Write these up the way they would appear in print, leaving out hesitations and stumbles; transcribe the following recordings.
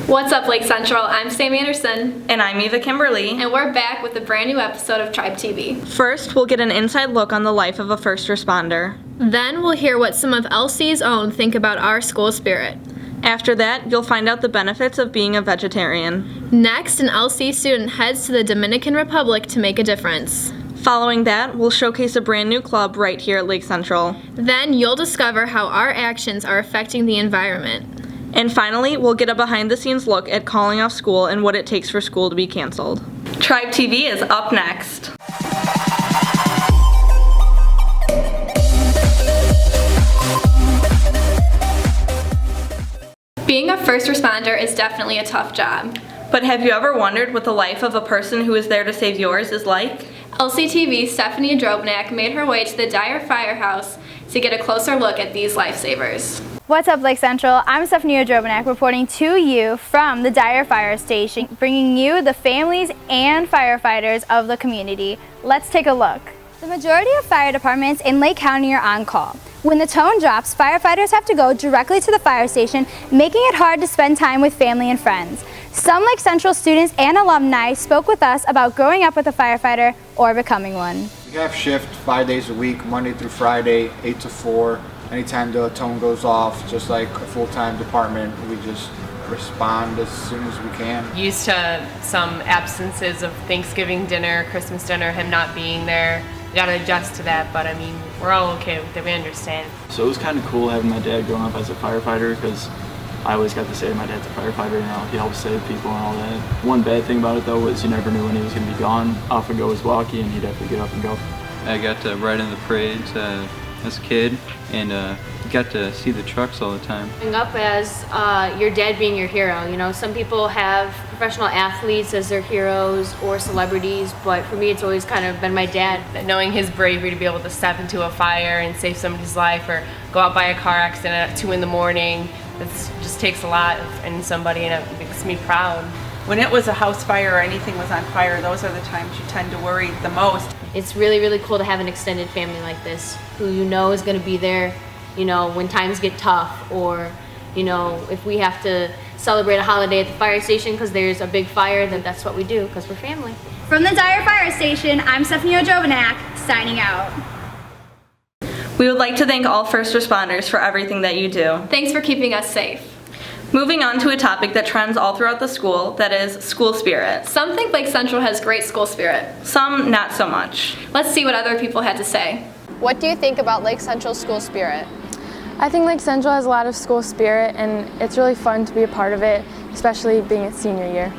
What's up, Lake Central? I'm Sam Anderson. And I'm Eva Kimberly. And we're back with a brand new episode of Tribe TV. First, we'll get an inside look on the life of a first responder. Then we'll hear what some of LC's own think about our school spirit. After that, you'll find out the benefits of being a vegetarian. Next, an LC student heads to the Dominican Republic to make a difference. Following that, we'll showcase a brand new club right here at Lake Central. Then you'll discover how our actions are affecting the environment. And finally, we'll get a behind-the-scenes look at calling off school and what it takes for school to be canceled. Tribe TV is up next. Being a first responder is definitely a tough job. But have you ever wondered what the life of a person who is there to save yours is like? LCTV's Stephanie Drobnak made her way to the Dyer Firehouse to get a closer look at these lifesavers. What's up, Lake Central? I'm Stephanie Drobnak reporting to you from the Dyer Fire Station, bringing you the families and firefighters of the community. Let's take a look. The majority of fire departments in Lake County are on call. When the tone drops, firefighters have to go directly to the fire station, making it hard to spend time with family and friends. Some Lake Central students and alumni spoke with us about growing up with a firefighter or becoming one. We have shift 5 days a week, Monday through Friday, 8 to 4. Anytime the tone goes off, just like a full-time department, we just respond as soon as we can. Used to some absences of Thanksgiving dinner, Christmas dinner, him not being there. We gotta adjust to that, but I mean, we're all okay with it, we understand. So it was kind of cool having my dad growing up as a firefighter, because I always got to say my dad's a firefighter, you know, he helps save people and all that. One bad thing about it though was you never knew when he was going to be gone. Off would go his walkie and he'd have to get up and go. I got to ride in the parades as a kid and got to see the trucks all the time. Growing up as your dad being your hero, you know, some people have professional athletes as their heroes or celebrities, but for me it's always kind of been my dad. Knowing his bravery to be able to step into a fire and save somebody's life or go out by a car accident at 2 in the morning, it just takes a lot in somebody and it makes me proud. When it was a house fire or anything was on fire, those are the times you tend to worry the most. It's really, really cool to have an extended family like this who you know is going to be there, you know, when times get tough, or, you know, if we have to celebrate a holiday at the fire station because there's a big fire, then that's what we do because we're family. From the Dyer Fire Station, I'm Stephanie Drobnak, signing out. We would like to thank all first responders for everything that you do. Thanks for keeping us safe. Moving on to a topic that trends all throughout the school, that is school spirit. Some think Lake Central has great school spirit. Some not so much. Let's see what other people had to say. What do you think about Lake Central's school spirit? I think Lake Central has a lot of school spirit and it's really fun to be a part of it, especially being its senior year.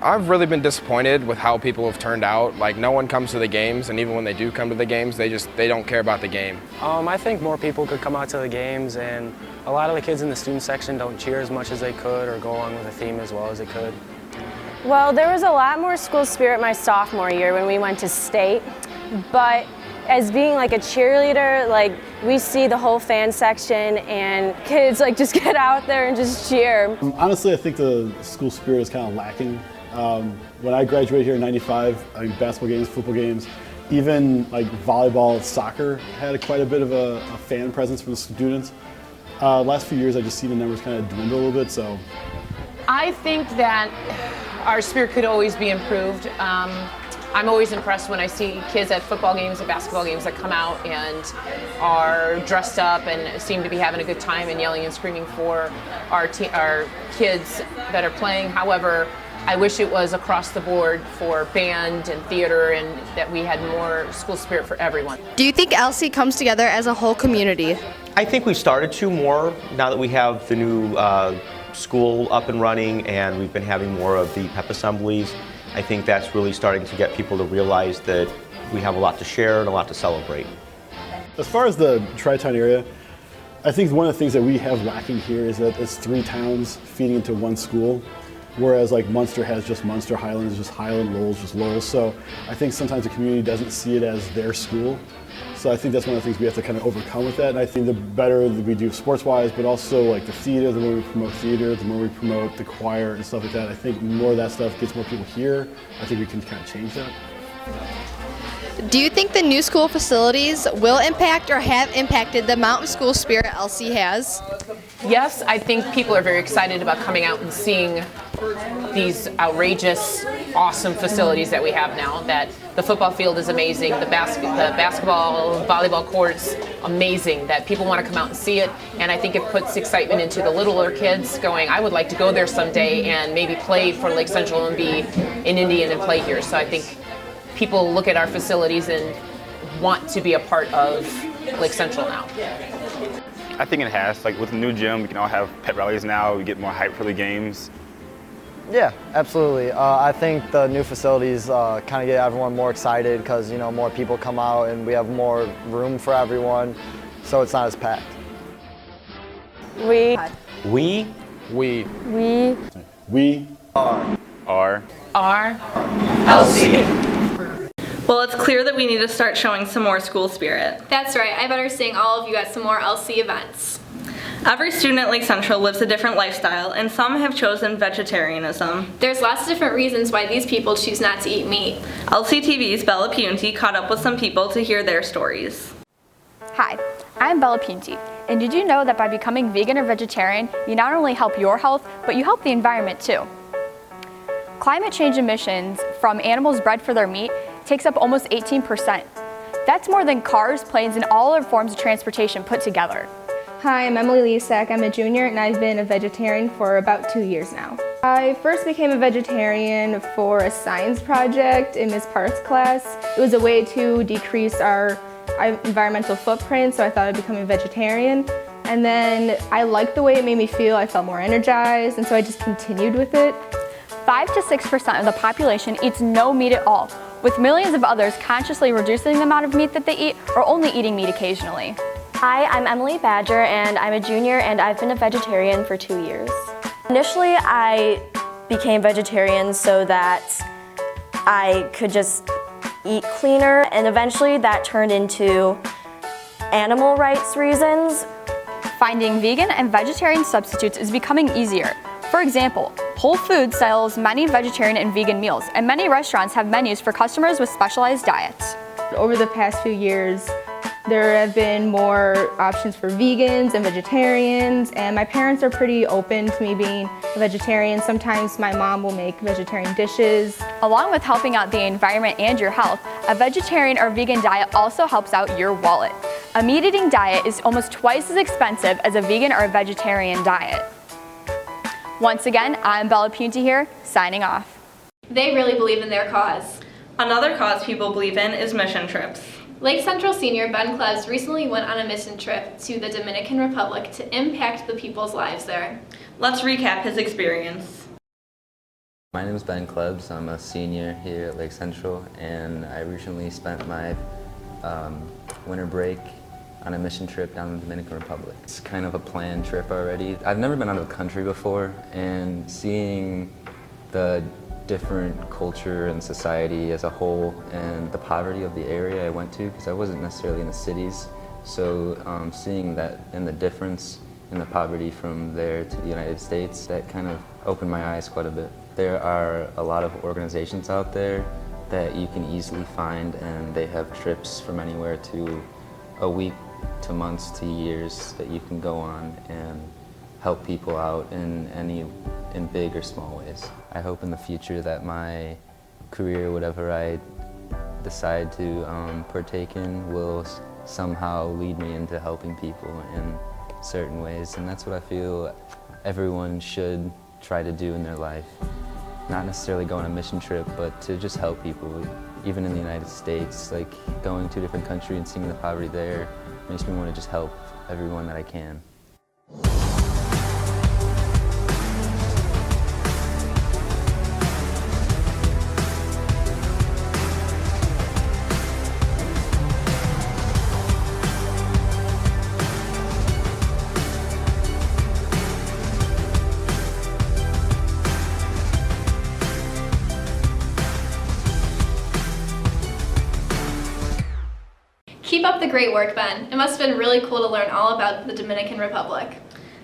I've really been disappointed with how people have turned out. Like, no one comes to the games, and even when they do come to the games, they don't care about the game. I think more people could come out to the games, and a lot of the kids in the student section don't cheer as much as they could or go along with the theme as well as they could. Well, there was a lot more school spirit my sophomore year when we went to state, but as being like a cheerleader, like, we see the whole fan section and kids like just get out there and just cheer. Honestly, I think the school spirit is kind of lacking. When I graduated here in '95, I mean, basketball games, football games, even like volleyball, soccer had quite a bit of a fan presence from the students. Last few years, I just see the numbers kind of dwindle a little bit. So, I think that our spirit could always be improved. I'm always impressed when I see kids at football games and basketball games that come out and are dressed up and seem to be having a good time and yelling and screaming for our kids that are playing. However, I wish it was across the board for band and theater and that we had more school spirit for everyone. Do you think LC comes together as a whole community? I think we started to more now that we have the new school up and running and we've been having more of the pep assemblies. I think that's really starting to get people to realize that we have a lot to share and a lot to celebrate. As far as the Tri-Town area, I think one of the things that we have lacking here is that it's 3 towns feeding into one school, whereas like Munster has just Munster, Highland is just Highland, Lowell's just Lowell. So I think sometimes the community doesn't see it as their school. So I think that's one of the things we have to kind of overcome with that. And I think the better that we do sports-wise, but also like the theater, the more we promote theater, the more we promote the choir and stuff like that. I think the more of that stuff gets more people here, I think we can kind of change that. Do you think the new school facilities will impact or have impacted the amount of school spirit LC has? Yes, I think people are very excited about coming out and seeing these outrageous, awesome facilities that we have now. That the football field is amazing, the basketball, volleyball courts, amazing. That people want to come out and see it, and I think it puts excitement into the littler kids going, I would like to go there someday and maybe play for Lake Central and be an Indian and play here. So I think people look at our facilities and want to be a part of Lake Central now. I think it has. Like with the new gym, we can all have pep rallies now. We get more hype for the games. Yeah, absolutely. I think the new facilities kind of get everyone more excited because more people come out and we have more room for everyone, so it's not as packed. We are LC. Well, it's clear that we need to start showing some more school spirit. That's right. I better seeing all of you at some more LC events. Every student at Lake Central lives a different lifestyle, and some have chosen vegetarianism. There's lots of different reasons why these people choose not to eat meat. LCTV's Bella Punti caught up with some people to hear their stories. Hi, I'm Bella Punti, and did you know that by becoming vegan or vegetarian, you not only help your health, but you help the environment too? Climate change emissions from animals bred for their meat takes up almost 18%. That's more than cars, planes, and all other forms of transportation put together. Hi, I'm Emily Lisak. I'm a junior and I've been a vegetarian for about 2 years now. I first became a vegetarian for a science project in Ms. Park's class. It was a way to decrease our environmental footprint, so I thought I'd become a vegetarian. And then I liked the way it made me feel. I felt more energized, and so I just continued with it. 5 to 6% of the population eats no meat at all, with millions of others consciously reducing the amount of meat that they eat or only eating meat occasionally. Hi, I'm Emily Badger and I'm a junior and I've been a vegetarian for 2 years. Initially, I became vegetarian so that I could just eat cleaner, and eventually that turned into animal rights reasons. Finding vegan and vegetarian substitutes is becoming easier. For example, Whole Foods sells many vegetarian and vegan meals, and many restaurants have menus for customers with specialized diets. Over the past few years, there have been more options for vegans and vegetarians, and my parents are pretty open to me being a vegetarian. Sometimes my mom will make vegetarian dishes. Along with helping out the environment and your health, a vegetarian or vegan diet also helps out your wallet. A meat-eating diet is almost twice as expensive as a vegan or a vegetarian diet. Once again, I'm Bella Punti here, signing off. They really believe in their cause. Another cause people believe in is mission trips. Lake Central senior Ben Klebs recently went on a mission trip to the Dominican Republic to impact the people's lives there. Let's recap his experience. My name is Ben Klebs. I'm a senior here at Lake Central, and I recently spent my winter break on a mission trip down in the Dominican Republic. It's kind of a planned trip already. I've never been out of the country before, and seeing the different culture and society as a whole and the poverty of the area I went to, because I wasn't necessarily in the cities, so seeing that and the difference in the poverty from there to the United States, that kind of opened my eyes quite a bit. There are a lot of organizations out there that you can easily find, and they have trips from anywhere to a week to months to years that you can go on and help people out in big or small ways. I hope in the future that my career, whatever I decide to partake in, will somehow lead me into helping people in certain ways, and that's what I feel everyone should try to do in their life. Not necessarily go on a mission trip, but to just help people, even in the United States. Like going to a different country and seeing the poverty there makes me want to just help everyone that I can. Keep up the great work, Ben. It must have been really cool to learn all about the Dominican Republic.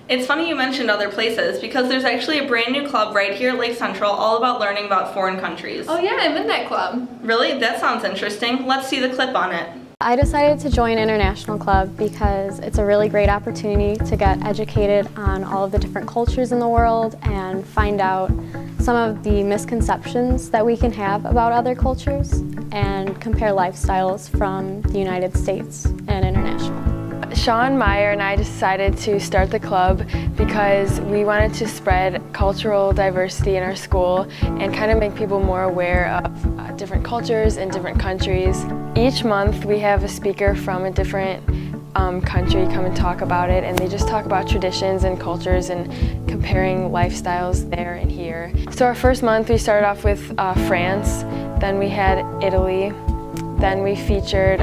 It's funny you mentioned other places, because there's actually a brand new club right here at Lake Central all about learning about foreign countries. Oh yeah, I'm in that club. Really? That sounds interesting. Let's see the clip on it. I decided to join International Club because it's a really great opportunity to get educated on all of the different cultures in the world and find out some of the misconceptions that we can have about other cultures and compare lifestyles from the United States and international. Sean Meyer and I decided to start the club because we wanted to spread cultural diversity in our school and kind of make people more aware of different cultures in different countries. Each month we have a speaker from a different country come and talk about it, and they just talk about traditions and cultures and comparing lifestyles there and here. So our first month we started off with France, then we had Italy, then we featured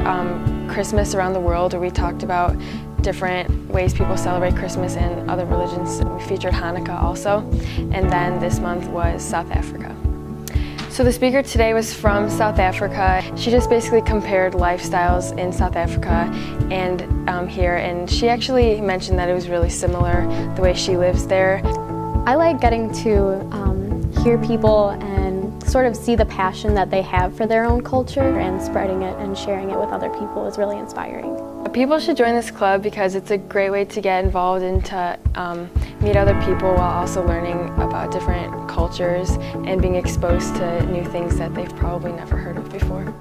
Christmas around the world, where we talked about different ways people celebrate Christmas in other religions. We featured Hanukkah also, and then this month was South Africa. So the speaker today was from South Africa. She just basically compared lifestyles in South Africa and here, and she actually mentioned that it was really similar the way she lives there. I like getting to hear people and sort of see the passion that they have for their own culture, and spreading it and sharing it with other people is really inspiring. People should join this club because it's a great way to get involved and to meet other people while also learning about different cultures and being exposed to new things that they've probably never heard of before.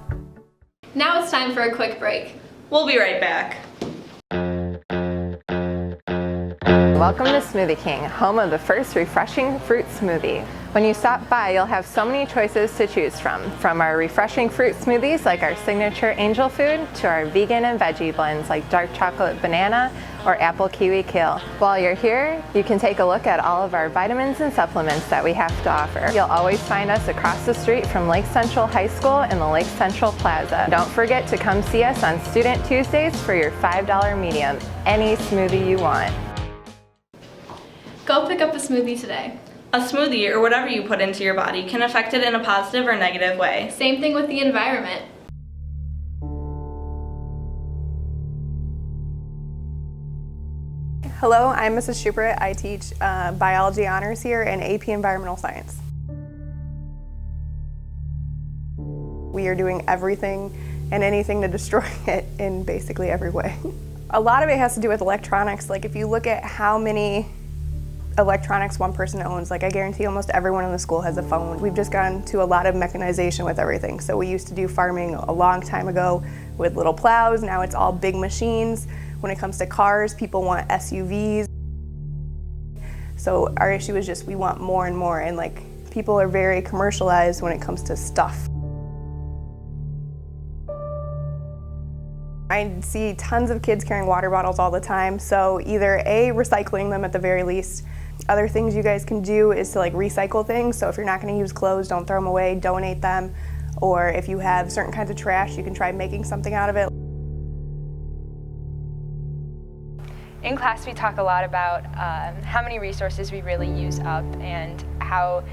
Now it's time for a quick break. We'll be right back. Welcome to Smoothie King, home of the first refreshing fruit smoothie. When you stop by, you'll have so many choices to choose from our refreshing fruit smoothies like our signature angel food to our vegan and veggie blends like dark chocolate banana or apple kiwi kale. While you're here, you can take a look at all of our vitamins and supplements that we have to offer. You'll always find us across the street from Lake Central High School in the Lake Central Plaza. Don't forget to come see us on Student Tuesdays for your $5 medium, any smoothie you want. Go pick up a smoothie today. A smoothie, or whatever you put into your body, can affect it in a positive or negative way. Same thing with the environment. Hello, I'm Mrs. Schubert. I teach biology honors here and AP Environmental Science. We are doing everything and anything to destroy it in basically every way. A lot of it has to do with electronics. Like if you look at how many electronics one person owns, like I guarantee almost everyone in the school has a phone. We've just gone to a lot of mechanization with everything. So we used to do farming a long time ago with little plows. Now it's all big machines. When it comes to cars, people want SUVs. So our issue is just we want more and more, and like people are very commercialized when it comes to stuff. I see tons of kids carrying water bottles all the time, so either A, recycling them at the very least. Other things you guys can do is to like recycle things, so if you're not going to use clothes, don't throw them away, donate them. Or if you have certain kinds of trash, you can try making something out of it. In class we talk a lot about how many resources we really use up and how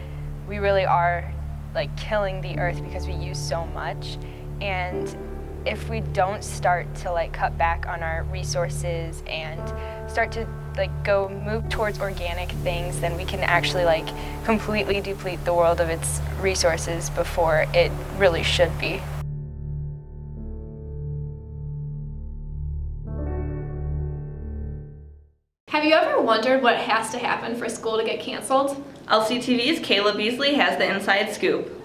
we really are like killing the earth because we use so much. And if we don't start to like cut back on our resources and start to like move towards organic things, then we can actually like completely deplete the world of its resources before it really should be. Have you ever wondered what has to happen for school to get canceled? LCTV's Kayla Beasley has the inside scoop.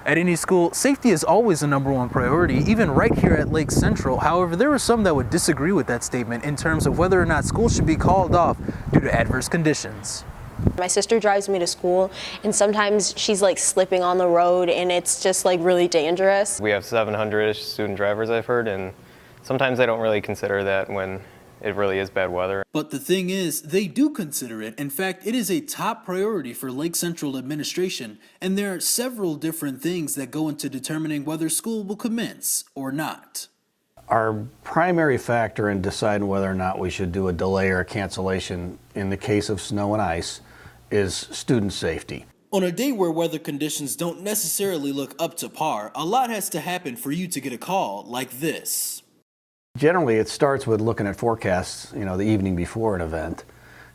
At any school, safety is always the #1 priority, even right here at Lake Central. However, there are some that would disagree with that statement in terms of whether or not school should be called off due to adverse conditions. My sister drives me to school, and sometimes she's like slipping on the road, and it's just like really dangerous. We have 700-ish student drivers, I've heard, and sometimes they don't really consider that when it really is bad weather. But the thing is, they do consider it. In fact, it is a top priority for Lake Central administration, and there are several different things that go into determining whether school will commence or not. Our primary factor in deciding whether or not we should do a delay or a cancellation in the case of snow and ice is student safety. On a day where weather conditions don't necessarily look up to par, a lot has to happen for you to get a call like this. Generally, it starts with looking at forecasts, the evening before an event,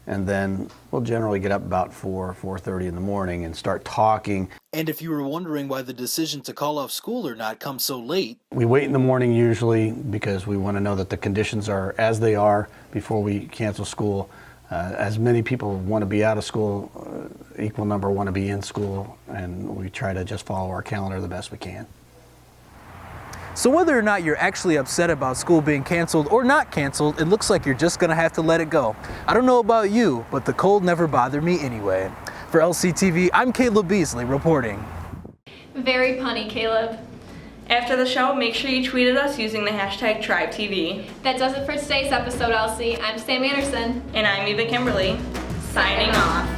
and then we'll generally get up about 4:30 in the morning and start talking. And if you were wondering why the decision to call off school or not comes so late, We wait in the morning usually because we want to know that the conditions are as they are before we cancel school. As many people want to be out of school, equal number want to be in school, and we try to just follow our calendar the best we can. So whether or not you're actually upset about school being canceled or not canceled, it looks like you're just gonna have to let it go. I don't know about you, but the cold never bothered me anyway. For LCTV, I'm Caleb Beasley reporting. Very punny, Caleb. After the show, make sure you tweet at us using the hashtag TribeTV. That does it for today's episode, Elsie. I'm Sam Anderson. And I'm Eva Kimberly. Signing off.